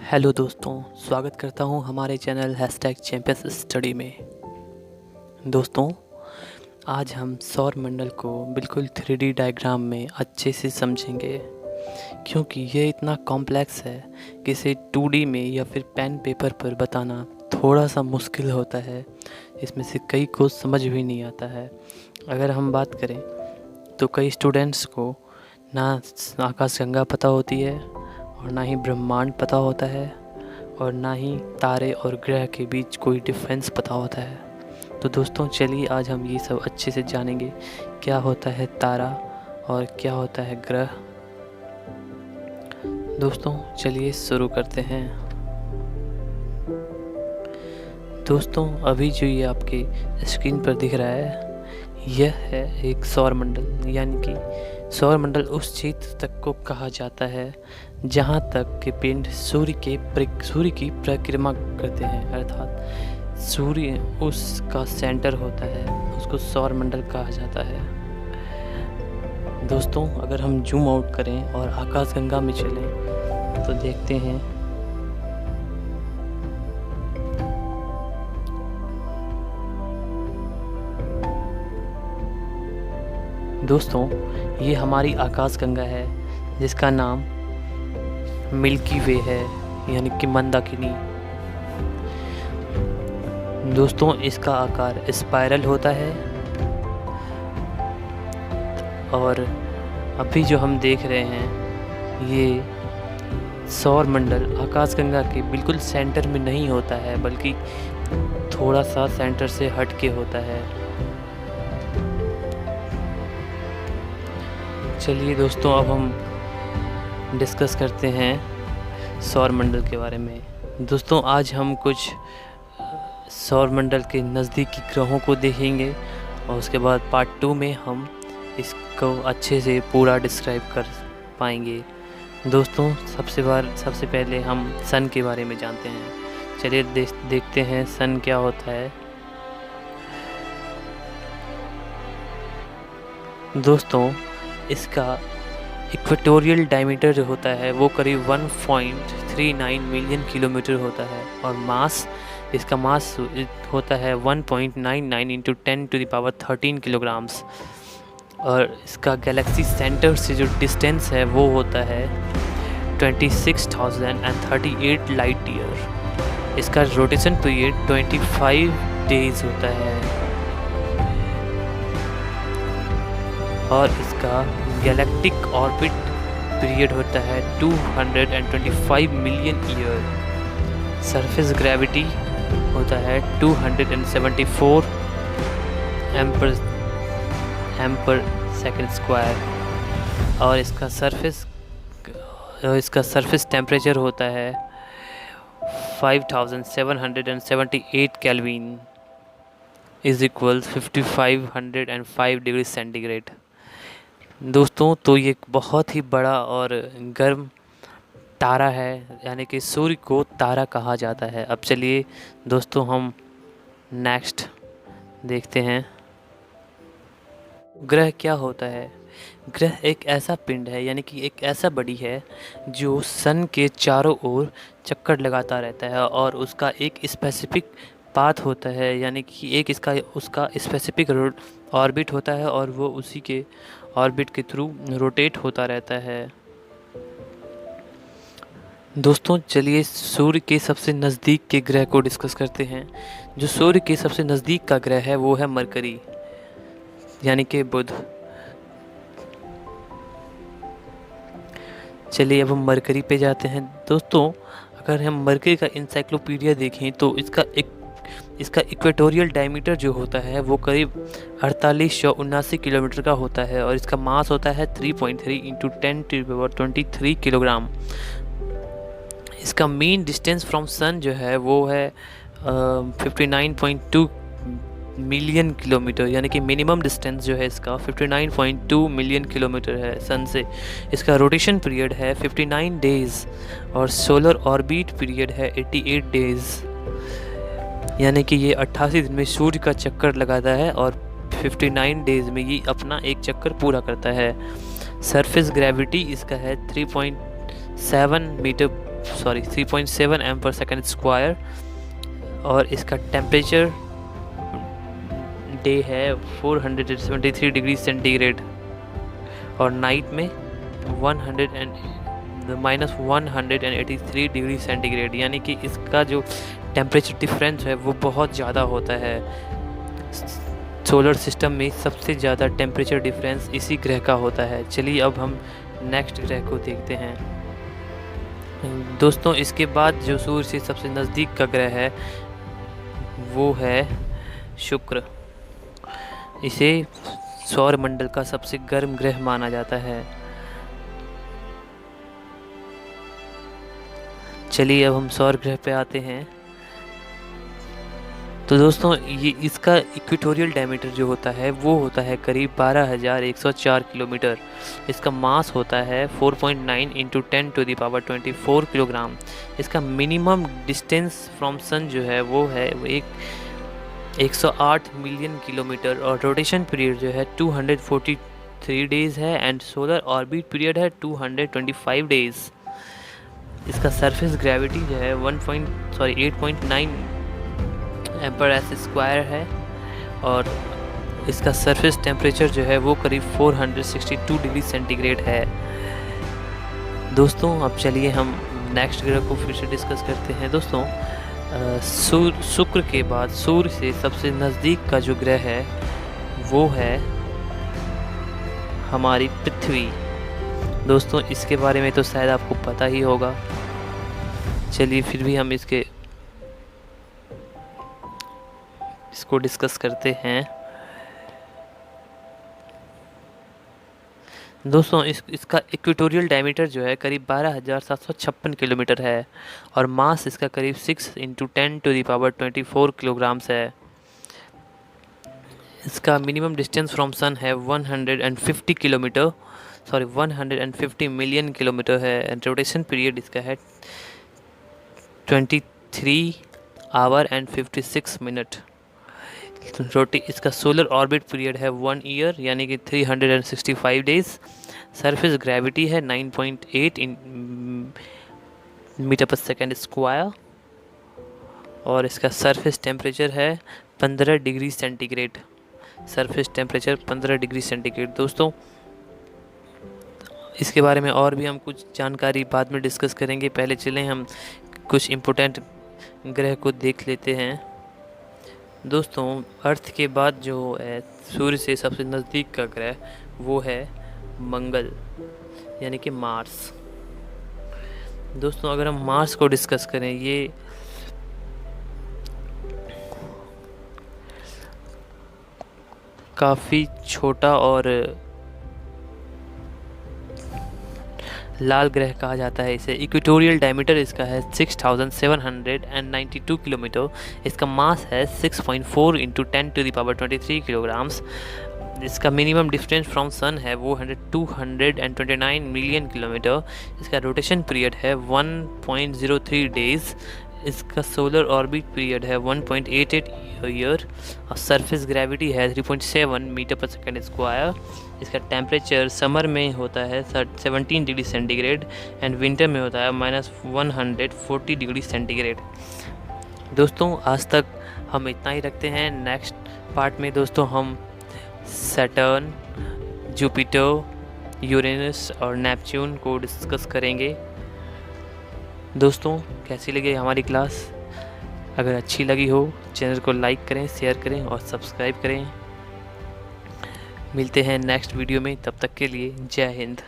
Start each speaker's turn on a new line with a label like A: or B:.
A: Hello दोस्तों, स्वागत करता हूं हमारे चैनल #चैंपियंस स्टडी में। दोस्तों, आज हम सौर मंडल को बिल्कुल 3D डायग्राम में अच्छे से समझेंगे, क्योंकि ये इतना कॉम्प्लेक्स है कि इसे 2D में या फिर पेन पेपर पर बताना थोड़ा सा मुश्किल होता है। इसमें से कई को समझ भी नहीं आता है। अगर हम बात करें तो कई स्टूडेंट्स को ना आकाशगंगा पता होती है और ना ही ब्रह्मांड पता होता है और ना ही तारे और ग्रह के बीच कोई डिफरेंस पता होता है। तो दोस्तों, चलिए आज हम ये सब अच्छे से जानेंगे, क्या होता है तारा और क्या होता है ग्रह। दोस्तों, चलिए शुरू करते हैं। दोस्तों, अभी जो ये आपके स्क्रीन पर दिख रहा है, यह है एक सौर मंडल। यानी कि सौर मंडल उस क्षेत्र तक को कहा जाता है जहाँ तक के पिंड सूर्य की परिक्रमा करते हैं, अर्थात सूर्य उसका सेंटर होता है, उसको सौर मंडल कहा जाता है। दोस्तों, अगर हम जूम आउट करें और आकाशगंगा में चलें तो देखते हैं दोस्तों, ये हमारी आकाशगंगा है जिसका नाम मिल्की वे है, यानी कि मंदाकिनी। दोस्तों, इसका आकार स्पाइरल होता है और अभी जो हम देख रहे हैं ये सौर मंडल आकाशगंगा के बिल्कुल सेंटर में नहीं होता है, बल्कि थोड़ा सा सेंटर से हट के होता है। चलिए दोस्तों, अब हम डिस्कस करते हैं सौर मंडल के बारे में। दोस्तों, आज हम कुछ सौर मंडल के नज़दीकी ग्रहों को देखेंगे और उसके बाद पार्ट 2 में हम इसको अच्छे से पूरा डिस्क्राइब कर पाएंगे। दोस्तों, सबसे पहले हम सन के बारे में जानते हैं। चलिए देखते हैं सन क्या होता है। दोस्तों, इसका इक्वेटोरियल डायमीटर जो होता है वो करीब 1.39 मिलियन किलोमीटर होता है और इसका मास होता है 1.99 इंटू 10⁻13 किलोग्राम्स। और इसका गैलेक्सी सेंटर से जो डिस्टेंस है वो होता है 26,038 लाइट ईयर। इसका रोटेशन पीरियड 25 डेज होता है और इसका गैलेक्टिक ऑर्बिट पीरियड होता है 225 मिलियन ईयर। सरफेस ग्रेविटी होता है 274 एम्पर सेकंड स्क्वायर और इसका सरफेस टेम्परेचर होता है 5778 केल्विन = 5505 डिग्री सेंटीग्रेड। दोस्तों, तो ये एक बहुत ही बड़ा और गर्म तारा है, यानी कि सूर्य को तारा कहा जाता है। अब चलिए दोस्तों, हम नेक्स्ट देखते हैं ग्रह क्या होता है। ग्रह एक ऐसा पिंड है, यानी कि एक ऐसा बॉडी है जो सन के चारों ओर चक्कर लगाता रहता है और उसका एक स्पेसिफिक पाथ होता है, यानी कि उसका स्पेसिफिक ऑर्बिट होता है और वो उसी के ऑर्बिट के थ्रू रोटेट होता रहता है। दोस्तों, चलिए सूर्य के सबसे नज़दीक के ग्रह को डिस्कस करते हैं। जो सूर्य के सबसे नज़दीक का ग्रह है वो है मरकरी, यानी कि बुध। चलिए अब हम मरकरी पे जाते हैं। दोस्तों, अगर हम मरकरी का इंसाइक्लोपीडिया देखें तो इसका इक्वेटोरियल डायमीटर जो होता है वो करीब 4879 किलोमीटर का होता है और इसका मास होता है 3.3 इंटू 10⁻23 किलोग्राम। इसका मेन डिस्टेंस फ्रॉम सन जो है वो है 59.2 मिलियन किलोमीटर, यानी कि मिनिमम डिस्टेंस जो है इसका 59.2 मिलियन किलोमीटर है सन से। इसका रोटेशन पीरियड है 59 डेज़ और सोलर ऑर्बिट पीरियड है 88 डेज़, यानी कि ये 88 दिन में सूर्य का चक्कर लगाता है और 59 डेज़ में ये अपना एक चक्कर पूरा करता है। सरफेस ग्रेविटी इसका है 3.7 3.7 एम पर सेकेंड स्क्वायर। और इसका टेम्परेचर डे है 473 डिग्री सेंटीग्रेड और नाइट में -183 डिग्री सेंटीग्रेड, यानी कि इसका जो टेम्परेचर डिफरेंस है वो बहुत ज़्यादा होता है। सोलर सिस्टम में सबसे ज़्यादा टेम्परेचर डिफरेंस इसी ग्रह का होता है। चलिए अब हम नेक्स्ट ग्रह को देखते हैं। दोस्तों इसके बाद जो सूर्य से सबसे नज़दीक का ग्रह है वो है शुक्र। इसे सौर मंडल का सबसे गर्म ग्रह माना जाता है। चलिए अब हम सौर ग्रह पे आते हैं। तो दोस्तों ये इसका इक्वेटोरियल डायमीटर जो होता है वो होता है करीब 12,104 किलोमीटर। इसका मास होता है 4.9 × 10⁻24 किलोग्राम। इसका मिनिमम डिस्टेंस फ्रॉम सन जो है वो है 108 मिलियन किलोमीटर और रोटेशन पीरियड जो है 243 डेज़ है एंड सोलर ऑर्बिट पीरियड है 225 डेज़। इसका सरफेस ग्रेविटी जो है 8.9 एम्पर एस स्क्वायर है और इसका सरफेस टेम्परेचर जो है वो करीब 462 डिग्री सेंटीग्रेड है। दोस्तों अब चलिए हम नेक्स्ट ग्रह को फिर से डिस्कस करते हैं। दोस्तों शुक्र के बाद सूर्य से सबसे नज़दीक का जो ग्रह है वो है हमारी पृथ्वी। दोस्तों इसके बारे में तो शायद आपको पता ही होगा, चलिए फिर भी हम इसको डिस्कस करते हैं। दोस्तों इसका इक्वेटोरियल डायमीटर जो है करीब 12,756 किलोमीटर है और मास इसका करीब 6 × 10⁻24 किलोग्राम्स है। इसका मिनिमम डिस्टेंस फ्रॉम सन है 150 मिलियन किलोमीटर है एंड रोटेशन पीरियड इसका है 23 आवर एंड 56 मिनट। इसका सोलर ऑर्बिट पीरियड है 1 ईयर यानी कि 365 डेज। सरफेस ग्रेविटी है 9.8 मीटर पर सेकेंड स्क्वायर और इसका सरफेस टेम्परेचर है 15 degree centigrade. Surface temperature 15 degree centigrade. दोस्तों इसके बारे में और भी हम कुछ जानकारी बाद में डिस्कस करेंगे। पहले चलें हम कुछ इम्पोर्टेंट ग्रह को देख लेते हैं। दोस्तों अर्थ के बाद जो है सूर्य से सबसे नज़दीक का ग्रह वो है मंगल यानी कि मार्स। दोस्तों अगर हम मार्स को डिस्कस करें, ये काफ़ी छोटा और लाल ग्रह कहा जाता है इसे। इक्वेटोरियल डायमीटर इसका है 6,792 किलोमीटर। इसका मास है 6.4 × 10⁻23 किलोग्राम्स। इसका मिनिमम डिस्टेंस फ्रॉम सन है वो 229 मिलियन किलोमीटर। इसका रोटेशन पीरियड है 1.03 डेज़। इसका सोलर ऑर्बिट पीरियड है 1.88 ईयर और सरफेस ग्रेविटी है 3.7 मीटर पर सेकेंड स्क्वायर। इसका टेम्परेचर समर में होता है 17 डिग्री सेंटीग्रेड एंड विंटर में होता है -140 डिग्री सेंटीग्रेड। दोस्तों आज तक हम इतना ही रखते हैं। नेक्स्ट पार्ट में दोस्तों हम सैटर्न, जुपिटर, यूरेनस और नेपच्यून को डिस्कस करेंगे। दोस्तों कैसी लगी हमारी क्लास? अगर अच्छी लगी हो चैनल को लाइक करें, शेयर करें और सब्सक्राइब करें। मिलते हैं नेक्स्ट वीडियो में, तब तक के लिए जय हिंद।